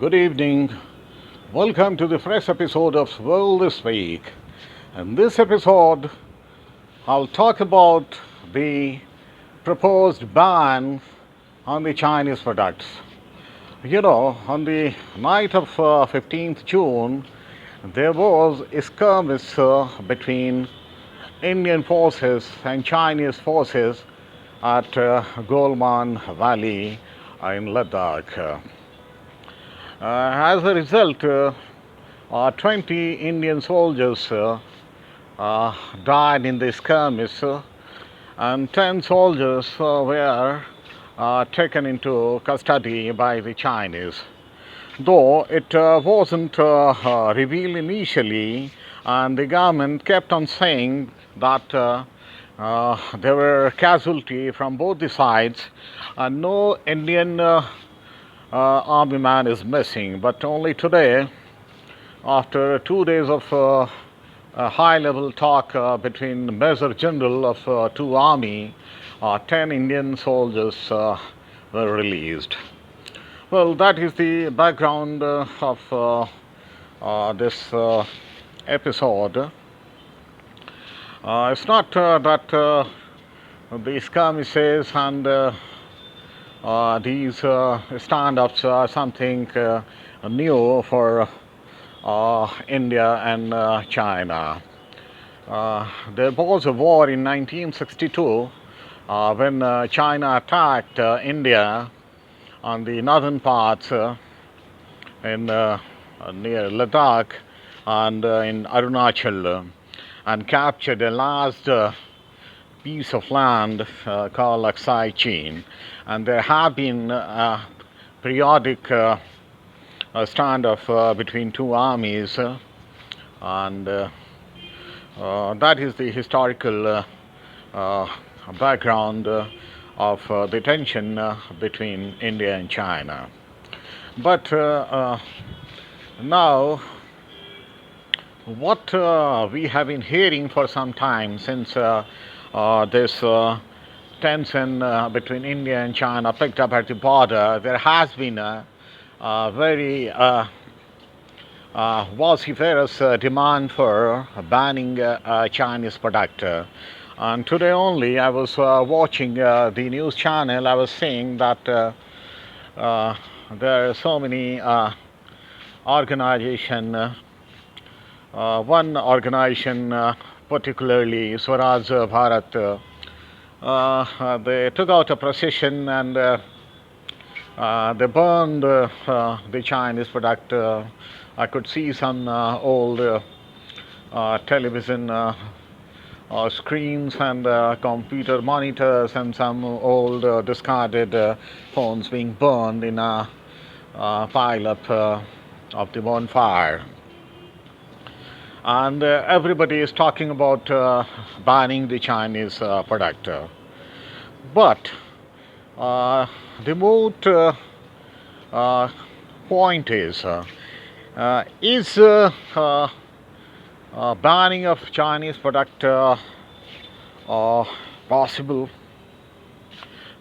Good evening. Welcome to the fresh episode of World This Week. In this episode, I'll talk about the proposed ban on the Chinese products. On the night of 15th June, there was a skirmish between Indian forces and Chinese forces at Galwan Valley in Ladakh. As a result, 20 Indian soldiers died in the skirmish, and 10 soldiers were taken into custody by the Chinese. Though it wasn't revealed initially, and the government kept on saying that there were casualties from both the sides, and no Indian army man is missing. But only today, after 2 days of high-level talk between the Major General of two army, 10 Indian soldiers were released. Well, that is the background of this episode. It's not that the skirmishes and these stand-ups are something new for India and China. There was a war in 1962 when China attacked India on the northern parts in near Ladakh and in Arunachal and captured a last piece of land called Cheeni. And there have been periodic standoff between two armies, and that is the historical background of the tension between India and China. But now, what we have been hearing for some time since this tension between India and China picked up at the border, there has been a very vociferous demand for banning Chinese product. And today only I was watching the news channel. I was seeing that there are so many organizations. One organization, particularly Swaraj Bharat, they took out a procession and they burned the Chinese product. I could see some old television screens and computer monitors and some old discarded phones being burned in a pile up of the bonfire. And everybody is talking about banning the Chinese product. But the moot point is banning of Chinese product possible?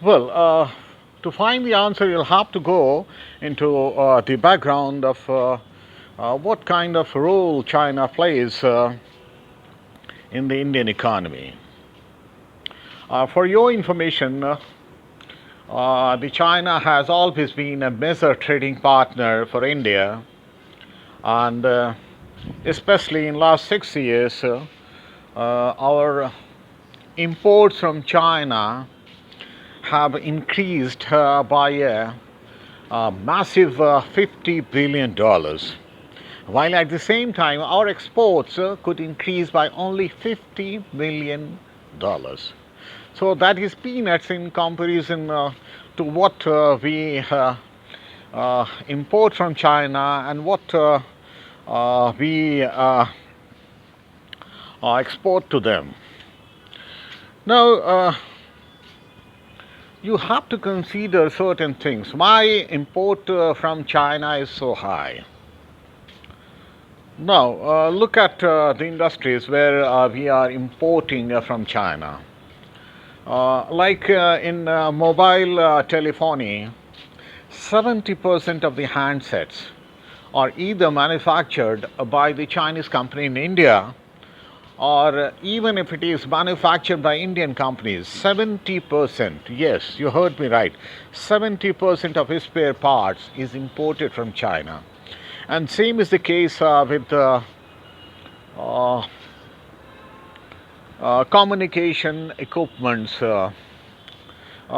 Well, to find the answer, you'll have to go into the background of what kind of role China plays in the Indian economy. For your information, the China has always been a major trading partner for India, and especially in last 6 years, our imports from China have increased by a massive $50 billion. While at the same time our exports could increase by only $50 million. So that is peanuts in comparison to what we import from China and what we export to them. Now, you have to consider certain things. Why import from China is so high? Now, look at the industries where we are importing from China. Like in mobile telephony, 70% of the handsets are either manufactured by the Chinese company in India, or even if it is manufactured by Indian companies, 70%, yes, you heard me right, 70% of his spare parts is imported from China. And same is the case with uh, communication equipments.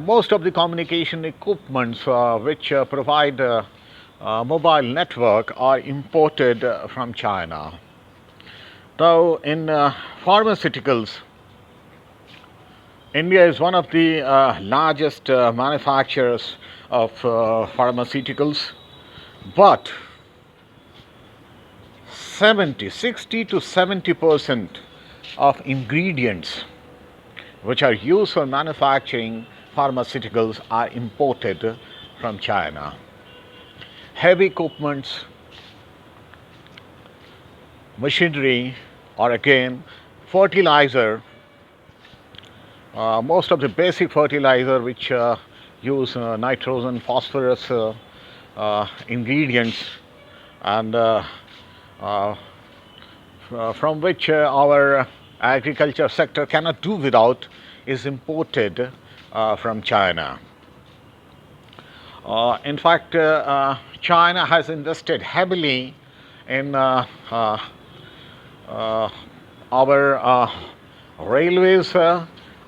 Most of the communication equipments which provide mobile network are imported from China. Now, in pharmaceuticals, India is one of the largest manufacturers of pharmaceuticals, but 60 to 70% of ingredients which are used for manufacturing pharmaceuticals are imported from China. Heavy equipments, machinery, or again fertilizer. Most of the basic fertilizer which use nitrogen, phosphorus ingredients, and uh, from which our agriculture sector cannot do without, is imported from China. In fact, China has invested heavily in our railways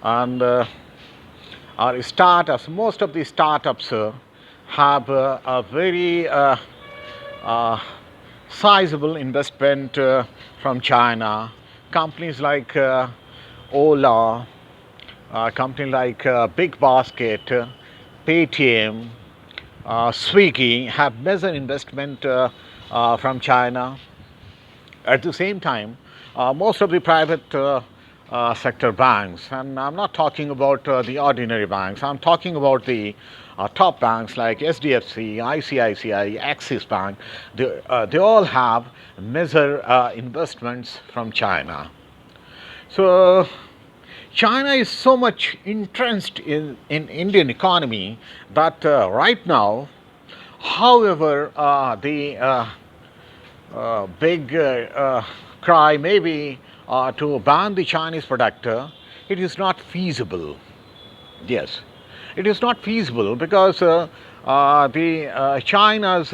and our startups. Most of the startups have a very sizable investment from China. Companies like Ola, companies like Big Basket, Paytm, Swiggy have major investment from China. At the same time, most of the private sector banks, and I'm not talking about the ordinary banks, I'm talking about the top banks like SDFC, ICICI, Axis Bank, they all have major investments from China. So China is so much entrenched in Indian economy that right now, however, the big cry may be to ban the Chinese product, it is not feasible. Yes, it is not feasible because the China's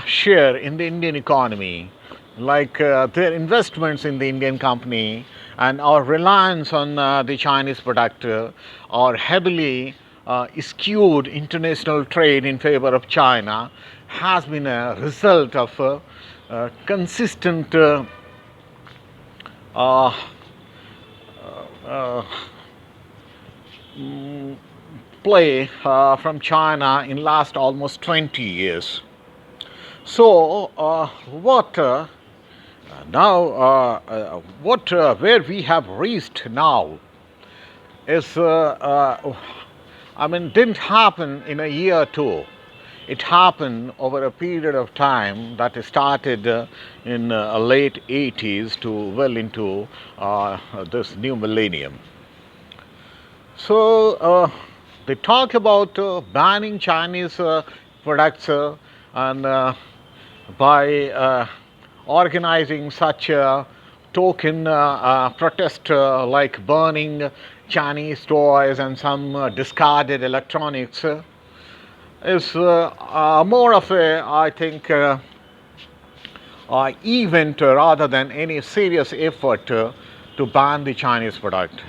share in the Indian economy, like their investments in the Indian company and our reliance on the Chinese product, are heavily skewed international trade in favor of China, has been a result of consistent uh, uh, play from China in last almost 20 years. So what now what where we have reached now is didn't happen in a year or two. It happened over a period of time that started in late 80s to well into this new millennium. So they talk about banning Chinese products and by organizing such a token protest like burning Chinese toys and some discarded electronics is more of a, I think, event rather than any serious effort to ban the Chinese product.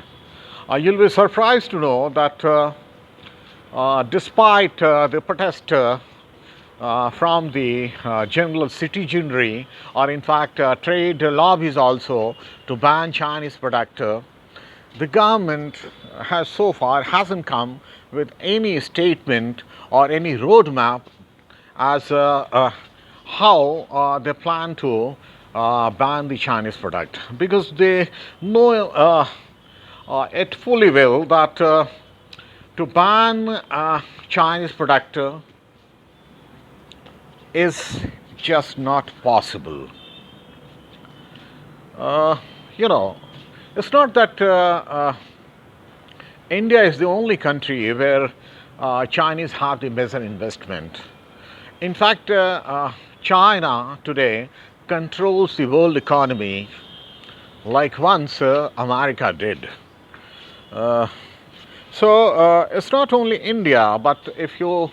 You'll be surprised to know that despite the protest from the general citizenry, or in fact trade lobbies also, to ban Chinese product, the government has so far hasn't come with any statement or any roadmap as how they plan to ban the Chinese product, because they know it fully well that to ban Chinese product is just not possible. Uh, you know, it's not that India is the only country where Chinese have the major investment. In fact, China today controls the world economy like once America did. Uh, it's not only India, but if you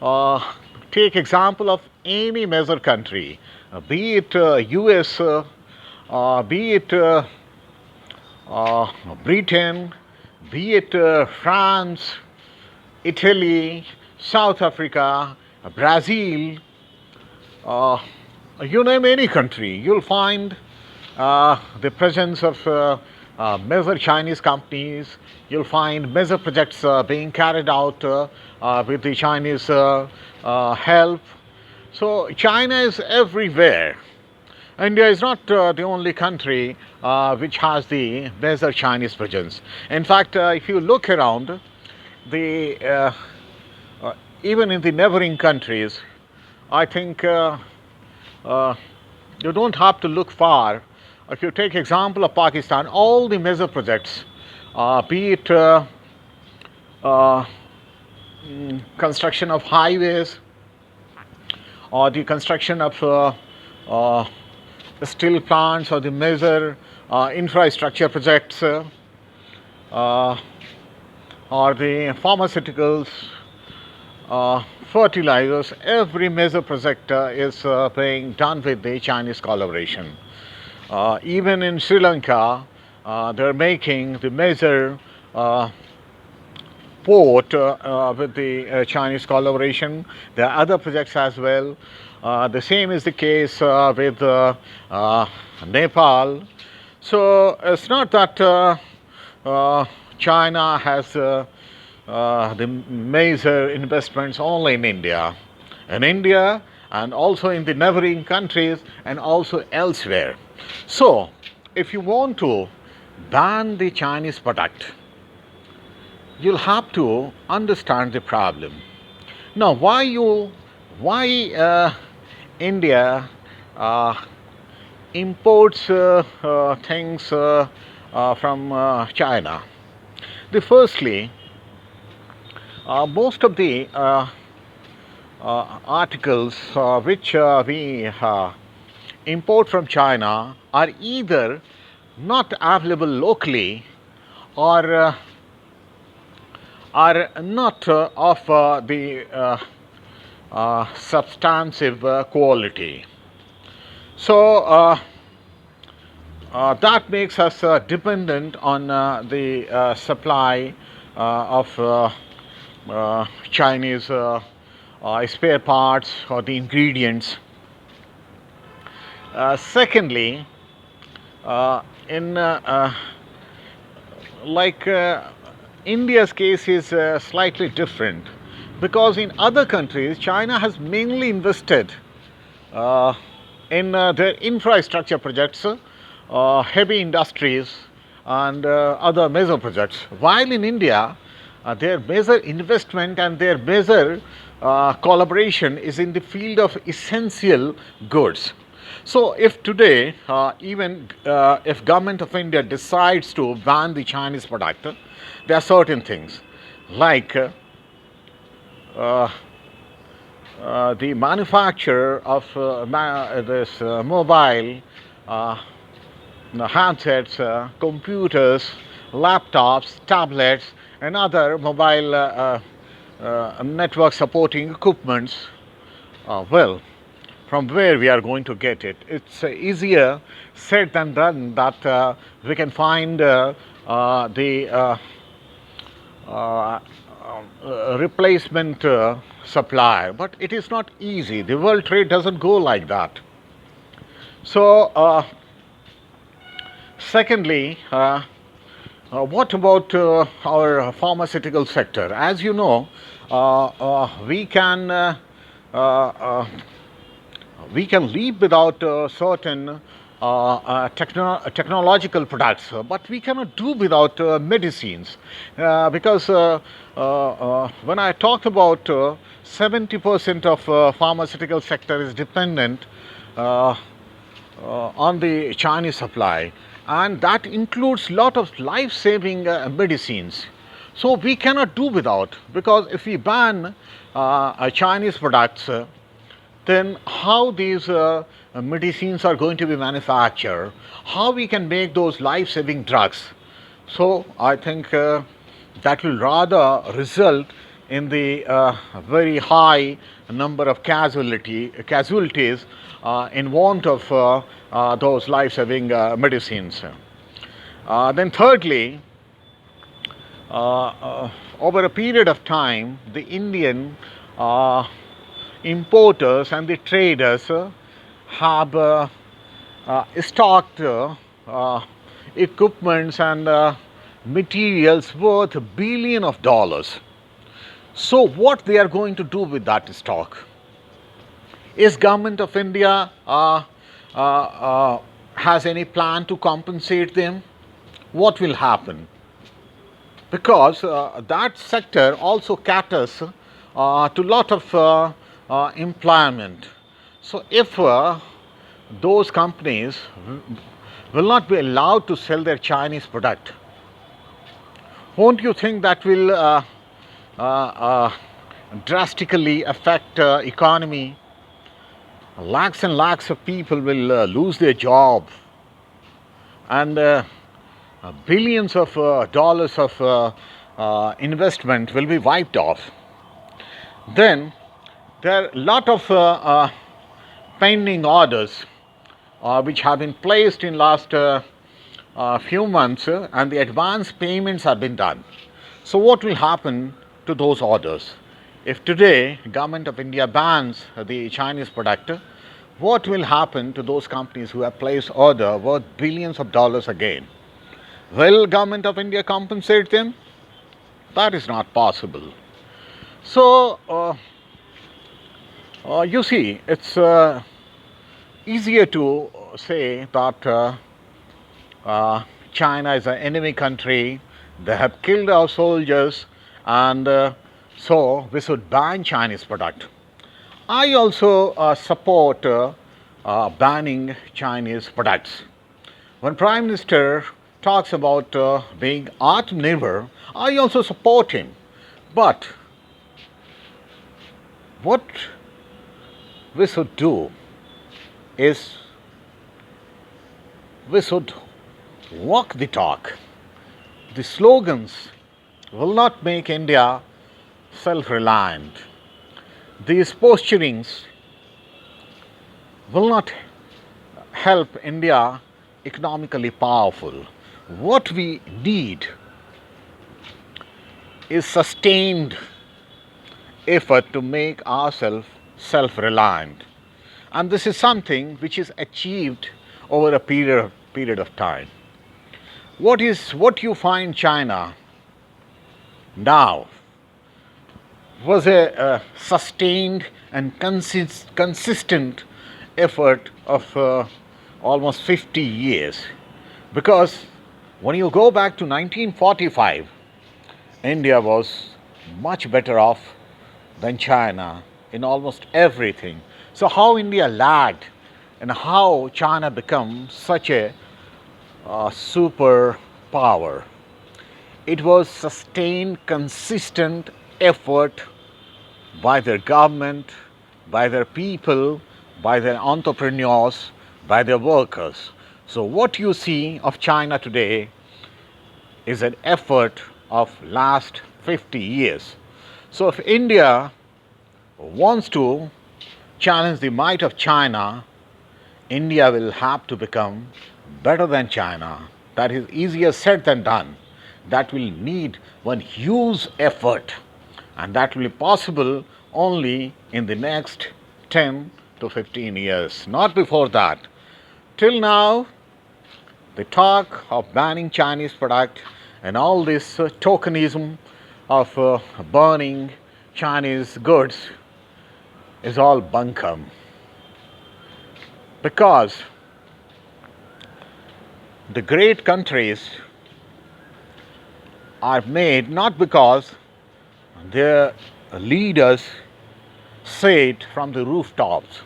uh, take example of any major country, be it US, be it uh, Britain, be it France, Italy, South Africa, Brazil, uh, you name any country, you'll find the presence of major Chinese companies. You'll find major projects being carried out with the Chinese help. So China is everywhere. India is not the only country which has the major Chinese presence. In fact, if you look around, the even in the neighboring countries, I think you don't have to look far. If you take example of Pakistan, all the major projects, be it uh, construction of highways or the construction of steel plants or the major infrastructure projects or the pharmaceuticals, fertilizers, every major project is being done with the Chinese collaboration. Even in Sri Lanka, they're making the major port with the Chinese collaboration. There are other projects as well. The same is the case with Nepal. So it's not that China has the major investments only in India. In India and also in the neighboring countries and also elsewhere. So, if you want to ban the Chinese product, you'll have to understand the problem. Now, why India imports things from China? Firstly, most of the articles which we import from China are either not available locally or are not of the substantive quality. So that makes us dependent on the supply of Chinese spare parts or the ingredients. Secondly, in India's case is slightly different because in other countries China has mainly invested in their infrastructure projects, heavy industries and other major projects, while in India their major investment and their major collaboration is in the field of essential goods. So if today even if government of India decides to ban the Chinese product, there are certain things like the manufacture of this mobile handsets, computers, laptops, tablets, and other mobile network supporting equipments. Well, from where we are going to get it? It's easier said than done that we can find the replacement supply, but it is not easy. The world trade doesn't go like that. So, secondly, what about our pharmaceutical sector? As you know, we can live without certain technological products, but we cannot do without medicines because when I talked about 70% of pharmaceutical sector is dependent on the Chinese supply, and that includes lot of life-saving medicines. So we cannot do without, because if we ban Chinese products, then how these medicines are going to be manufactured, how we can make those life-saving drugs. So I think that will rather result in the very high number of casualties in want of those life-saving medicines. Then thirdly, over a period of time, the Indian importers and the traders have stocked equipments and materials worth billions of dollars. So what they are going to do with that stock? Is government of India has any plan to compensate them? What will happen? Because that sector also caters to a lot of employment. So if those companies will not be allowed to sell their Chinese product, won't you think that will drastically affect economy? Lakhs and lakhs of people will lose their job, and billions of dollars of investment will be wiped off. Then there are a lot of pending orders which have been placed in last few months, and the advance payments have been done. So what will happen to those orders? If today government of India bans the Chinese product, what will happen to those companies who have placed order worth billions of dollars again? Will government of India compensate them? That is not possible. So you see, it's easier to say that China is an enemy country. They have killed our soldiers, and so we should ban Chinese product. I also support banning Chinese products. When Prime Minister talks about being Atmanirbhar, I also support him. But what we should do is we should walk the talk. The slogans will not make India self-reliant. These posturings will not help India economically powerful. What we need is sustained effort to make ourselves self-reliant. And this is something which is achieved over a period of time. What you find China now was a sustained and consistent effort of almost 50 years. Because when you go back to 1945, India was much better off than China in almost everything. So how India lagged and how China became such a superpower? It was sustained, consistent effort by their government, by their people, by their entrepreneurs, by their workers. So what you see of China today is an effort of last 50 years. So if India wants to challenge the might of China, India will have to become better than China. That is easier said than done. That will need one huge effort, and that will be possible only in the next 10 to 15 years, not before that. Till now, the talk of banning Chinese product and all this tokenism of burning Chinese goods is all bunkum. Because the great countries are made not because their leaders say it from the rooftops,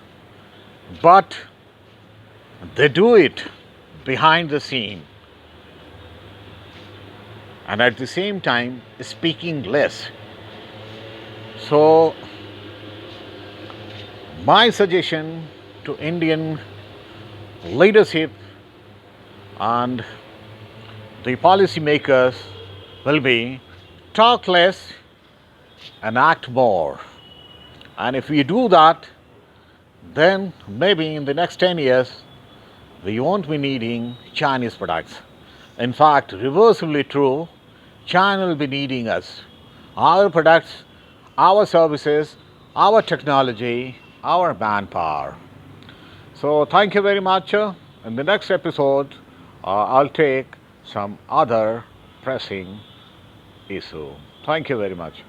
but they do it behind the scene. and at the same time speaking less. So, my suggestion to Indian leadership and the policymakers will be talk less and act more. And if we do that, then maybe in the next 10 years, we won't be needing Chinese products. In fact, reversibly true, China will be needing us, our products, our services, our technology, our manpower. So, thank you very much. In the next episode, I'll take some other pressing issue. Thank you very much.